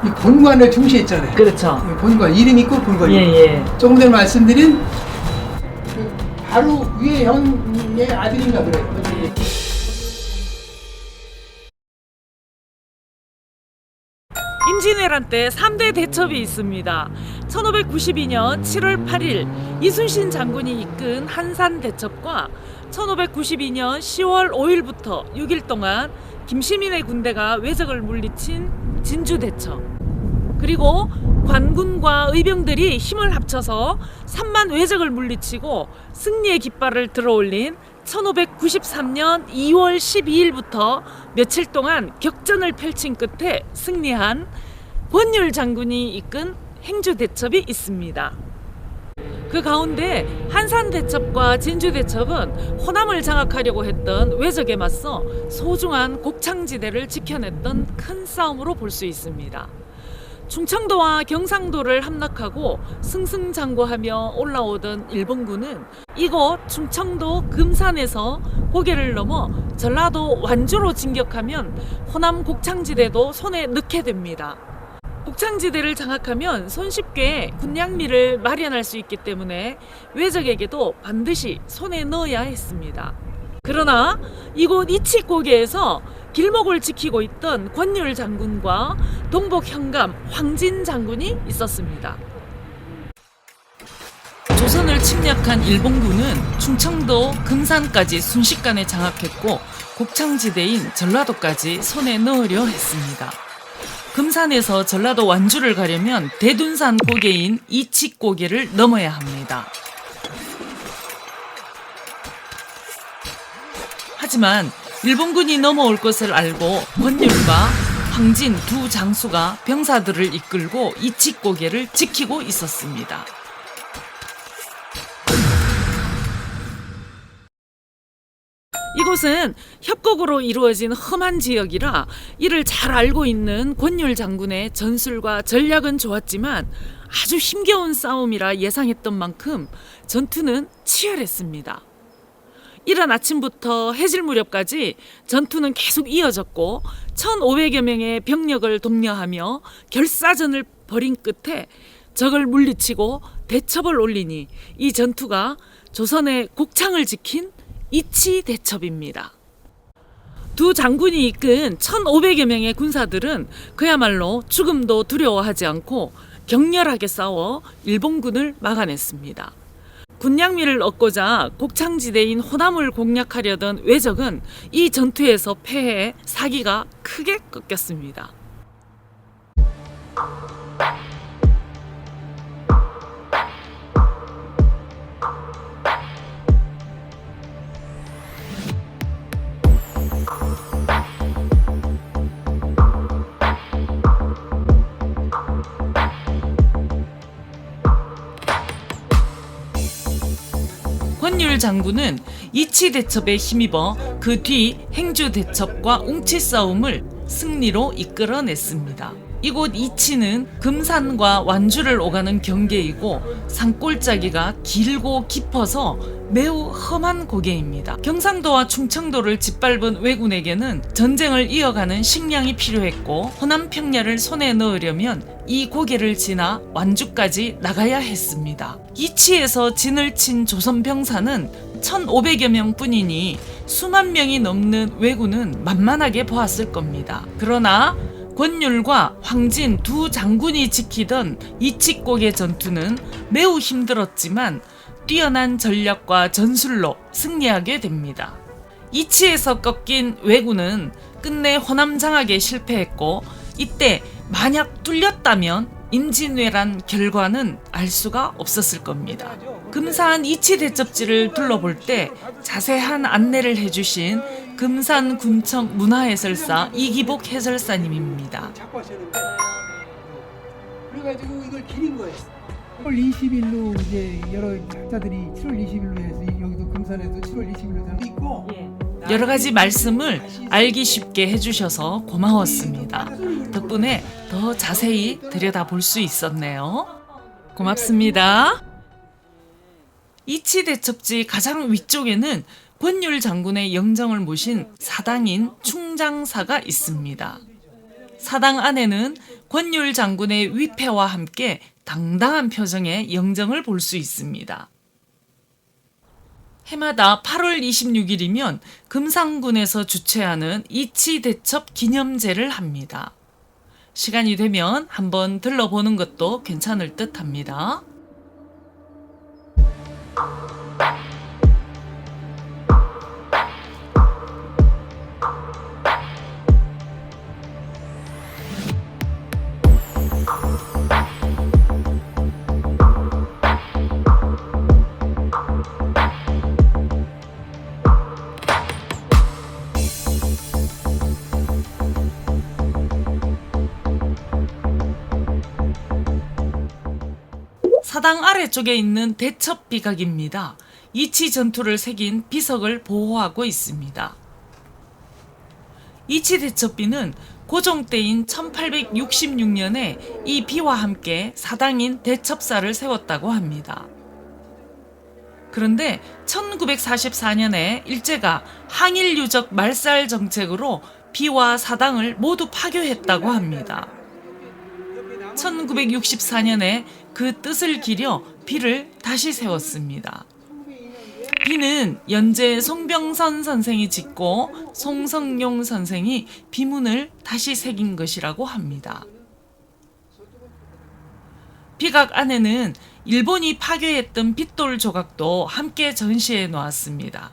이 본관을 중시했잖아요. 그렇죠. 이 본관 이름이 있고 본관이. 예. 조금 전에 말씀드린 그 바로 위에 형의 아들인가 그래요. 임진왜란 때 3대 대첩이 있습니다. 1592년 7월 8일 이순신 장군이 이끈 한산 대첩과 1592년 10월 5일부터 6일 동안 김시민의 군대가 왜적을 물리친 진주 대첩, 그리고 관군과 의병들이 힘을 합쳐서 3만 왜적을 물리치고 승리의 깃발을 들어올린 1593년 2월 12일부터 며칠 동안 격전을 펼친 끝에 승리한 권율 장군이 이끈 행주대첩이 있습니다. 그 가운데 한산대첩과 진주대첩은 호남을 장악하려고 했던 왜적에 맞서 소중한 곡창지대를 지켜냈던 큰 싸움으로 볼 수 있습니다. 충청도와 경상도를 함락하고 승승장구하며 올라오던 일본군은 이곳 충청도 금산에서 고개를 넘어 전라도 완주로 진격하면 호남 곡창지대도 손에 넣게 됩니다. 곡창지대를 장악하면 손쉽게 군량미를 마련할 수 있기 때문에 왜적에게도 반드시 손에 넣어야 했습니다. 그러나 이곳 이치고개에서 길목을 지키고 있던 권율 장군과 동복 현감 황진 장군이 있었습니다. 조선을 침략한 일본군은 충청도 금산까지 순식간에 장악했고 곡창지대인 전라도까지 손에 넣으려 했습니다. 금산에서 전라도 완주를 가려면 대둔산 고개인 이치고개를 넘어야 합니다. 하지만 일본군이 넘어올 것을 알고 권율과 황진 두 장수가 병사들을 이끌고 이치고개를 지키고 있었습니다. 이곳은 협곡으로 이루어진 험한 지역이라 이를 잘 알고 있는 권율 장군의 전술과 전략은 좋았지만 아주 힘겨운 싸움이라 예상했던 만큼 전투는 치열했습니다. 이른 아침부터 해질 무렵까지 전투는 계속 이어졌고 1,500여 명의 병력을 독려하며 결사전을 벌인 끝에 적을 물리치고 대첩을 올리니 이 전투가 조선의 곡창을 지킨 이치대첩입니다. 두 장군이 이끈 1,500여 명의 군사들은 그야말로 죽음도 두려워하지 않고 격렬하게 싸워 일본군을 막아냈습니다. 군량미를 얻고자 곡창지대인 호남을 공략하려던 왜적은 이 전투에서 패해 사기가 크게 꺾였습니다. 권율 장군은 이치대첩에 힘입어 그 뒤 행주대첩과 웅치 싸움을 승리로 이끌어냈습니다. 이곳 이치는 금산과 완주를 오가는 경계이고 산골짜기가 길고 깊어서 매우 험한 고개입니다. 경상도와 충청도를 짓밟은 왜군에게는 전쟁을 이어가는 식량이 필요했고 호남 평야를 손에 넣으려면 이 고개를 지나 완주까지 나가야 했습니다. 이치에서 진을 친 조선 병사는 1,500여 명뿐이니 수만 명이 넘는 왜군은 만만하게 보았을 겁니다. 그러나 권율과 황진 두 장군이 지키던 이치고개 전투는 매우 힘들었지만 뛰어난 전략과 전술로 승리하게 됩니다. 이치에서 꺾인 왜군은 끝내 호남 장악에 실패했고 이때 만약 뚫렸다면 임진왜란 결과는 알 수가 없었을 겁니다. 금산 이치대첩지를 둘러볼 때 자세한 안내를 해주신 금산군청 문화해설사 이기복 해설사님입니다. 그래가지고 이걸 기린 거예요. 7월 20일로 이제 여러 작자들이 7월 20일로 해서 여기도 금산에도 7월 20일로 있고 여러 가지 말씀을 알기 쉽게 해주셔서 고마웠습니다. 덕분에 더 자세히 들여다볼 수 있었네요. 고맙습니다. 이치대첩지 가장 위쪽에는 권율 장군의 영정을 모신 사당인 충장사가 있습니다. 사당 안에는 권율 장군의 위패와 함께 당당한 표정의 영정을 볼 수 있습니다. 해마다 8월 26일이면 금상군에서 주최하는 이치대첩 기념제를 합니다. 시간이 되면 한번 들러보는 것도 괜찮을 듯 합니다. 사당 아래쪽에 있는 대첩 비각입니다. 이치 전투를 새긴 비석을 보호하고 있습니다. 이치 대첩비는 고종 때인 1866년에 이 비와 함께 사당인 대첩사를 세웠다고 합니다. 그런데 1944년에 일제가 항일유적 말살 정책으로 비와 사당을 모두 파괴했다고 합니다. 1964년에 그 뜻을 기려 비를 다시 세웠습니다. 비는 연재 송병선 선생이 짓고 송성용 선생이 비문을 다시 새긴 것이라고 합니다. 비각 안에는 일본이 파괴했던 빗돌 조각도 함께 전시해 놓았습니다.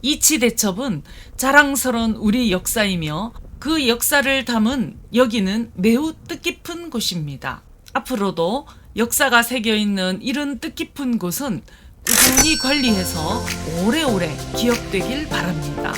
이치대첩은 자랑스러운 우리 역사이며 그 역사를 담은 여기는 매우 뜻깊은 곳입니다. 앞으로도 역사가 새겨있는 이런 뜻깊은 곳은 꾸준히 관리해서 오래오래 기억되길 바랍니다.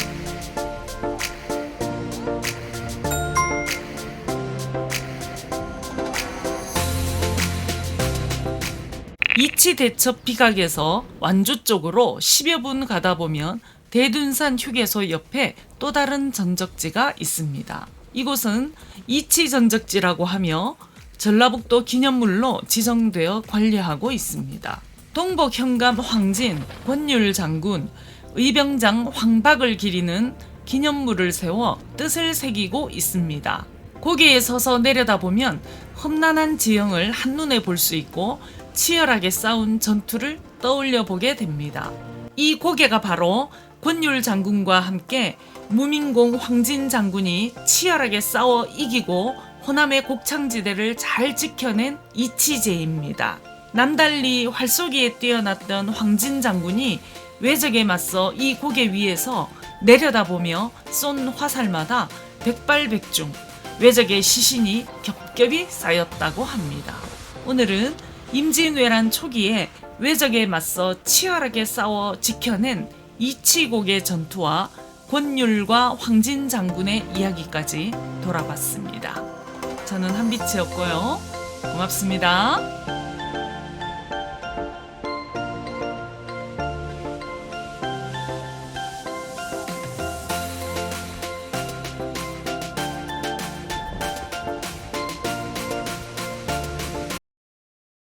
이치대첩 비각에서 완주 쪽으로 10여 분 가다 보면 대둔산 휴게소 옆에 또 다른 전적지가 있습니다. 이곳은 이치전적지라고 하며 전라북도 기념물로 지정되어 관리하고 있습니다. 동복 현감 황진, 권율 장군, 의병장 황박을 기리는 기념물을 세워 뜻을 새기고 있습니다. 고개에 서서 내려다보면 험난한 지형을 한눈에 볼 수 있고 치열하게 싸운 전투를 떠올려 보게 됩니다. 이 고개가 바로 권율 장군과 함께 무민공 황진 장군이 치열하게 싸워 이기고 호남의 곡창지대를 잘 지켜낸 이치제입니다. 남달리 활쏘기에 뛰어났던 황진 장군이 외적에 맞서 이 고개 위에서 내려다보며 쏜 화살마다 백발백중 외적의 시신이 겹겹이 쌓였다고 합니다. 오늘은 임진왜란 초기에 외적에 맞서 치열하게 싸워 지켜낸 이치곡의 전투와 권율과 황진 장군의 이야기까지 돌아봤습니다. 저는 한빛이었고요. 고맙습니다.